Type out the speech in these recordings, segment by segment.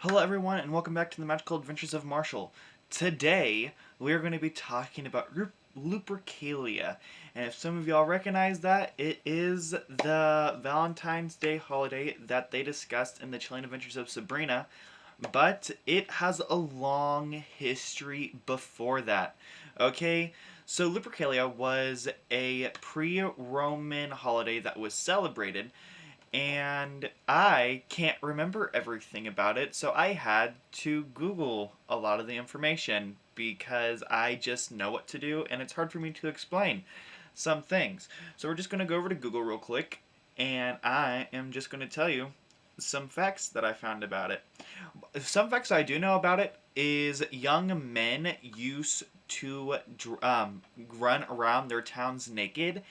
Hello everyone and welcome back to the Magical Adventures of Marshall. Today we are going to be talking about Lupricallia, and if some of y'all recognize that, it is the Valentine's Day holiday that they discussed in the Chilling Adventures of Sabrina, but it has a long history before that. Okay, so Lupercalia was a pre-Roman holiday that was celebrated, and I can't remember everything about it, so I had to Google a lot of the information because I just know what to do and it's hard for me to explain some things. So we're just going to go over to Google real quick and I am just going to tell you some facts that I found about it. Some facts I do know about it is young men used to run around their towns naked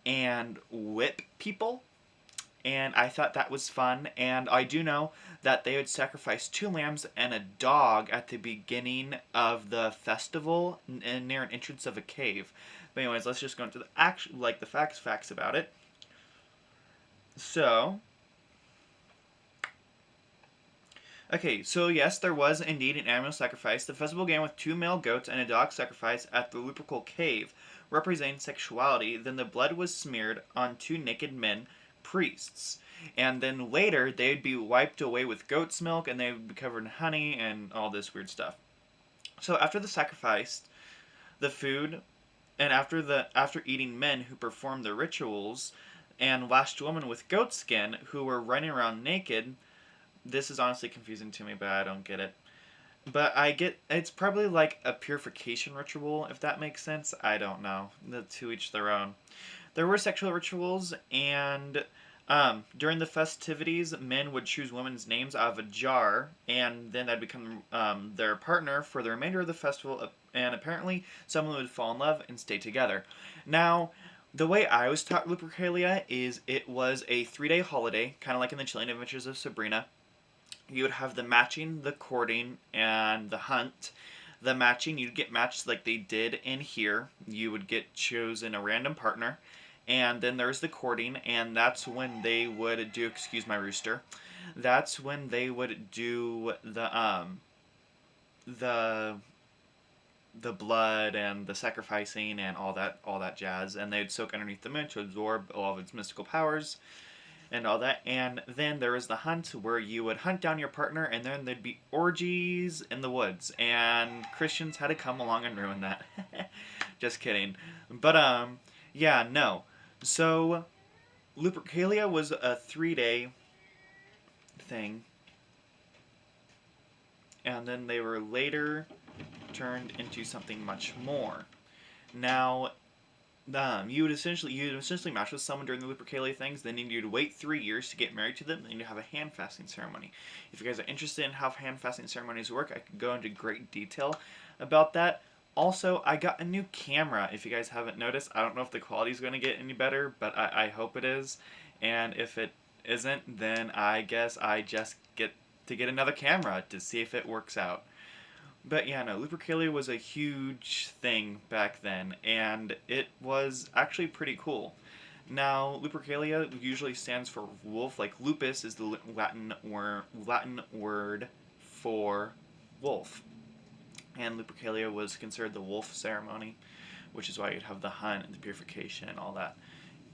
and whip people, and I thought that was fun. And I do know that they would sacrifice two lambs and a dog at the beginning of the festival near an entrance of a cave. But anyways, let's just go into the facts about it. So, okay, so yes, there was indeed an animal sacrifice. The festival began with two male goats and a dog sacrifice at the Lupercal cave, representing sexuality. Then the blood was smeared on two naked men, priests. And then later, they'd be wiped away with goat's milk and they would be covered in honey and all this weird stuff. So after the sacrifice, the food, and after eating men who performed the rituals, and last women with goat skin who were running around naked. This is honestly confusing to me, but I don't get it. But I get it's probably like a purification ritual, if that makes sense. I don't know. To each their own. There were sexual rituals, and during the festivities, men would choose women's names out of a jar, and then that'd become their partner for the remainder of the festival. And apparently, someone would fall in love and stay together. Now, the way I was taught Lupercalia is it was a 3-day holiday, kind of like in the Chilling Adventures of Sabrina. You would have the matching, the courting, and the hunt. The matching, you'd get matched like they did in here. You would get chosen a random partner. And then there's the courting, and that's when they would do, excuse my rooster, that's when they would do the the blood and the sacrificing and all that jazz, and they'd soak underneath the moon to absorb all of its mystical powers and all that. And then there was the hunt where you would hunt down your partner, and then there'd be orgies in the woods, and Christians had to come along and ruin that. Just kidding. But yeah, no. So Lupercalia was a 3-day thing, and then they were later turned into something much more. Now, you would essentially match with someone during the Lupercalia things, then you'd wait 3 years to get married to them, and then you'd have a hand fasting ceremony. If you guys are interested in how hand fasting ceremonies work, I could go into great detail about that. Also, I got a new camera, if you guys haven't noticed. I don't know if the quality is going to get any better, but I hope it is. And if it isn't, then I guess I just get to get another camera to see if it works out. But yeah, no, Lupercalia was a huge thing back then, and it was actually pretty cool. Now, Lupercalia usually stands for wolf, like lupus is the Latin word for wolf. And Lupercalia was considered the wolf ceremony, which is why you'd have the hunt and the purification and all that.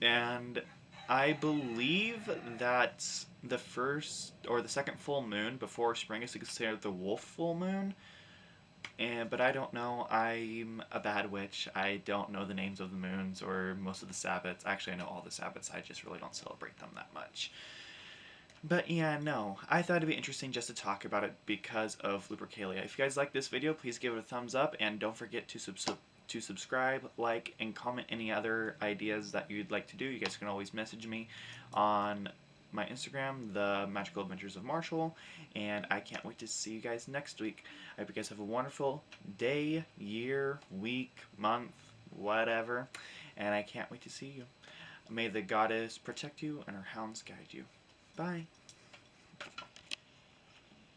And I believe that the first or the second full moon before spring is considered the wolf full moon, but I don't know. I'm a bad witch. I don't know the names of the moons or most of the Sabbats. Actually, I know all the Sabbats. I just really don't celebrate them that much. But yeah, no. I thought it'd be interesting just to talk about it because of Lupercalia. If you guys like this video, please give it a thumbs up, and don't forget to subscribe, like, and comment any other ideas that you'd like to do. You guys can always message me on my Instagram, The Magical Adventures of Marshall, and I can't wait to see you guys next week. I hope you guys have a wonderful day, year, week, month, whatever, and I can't wait to see you. May the goddess protect you and her hounds guide you. Bye.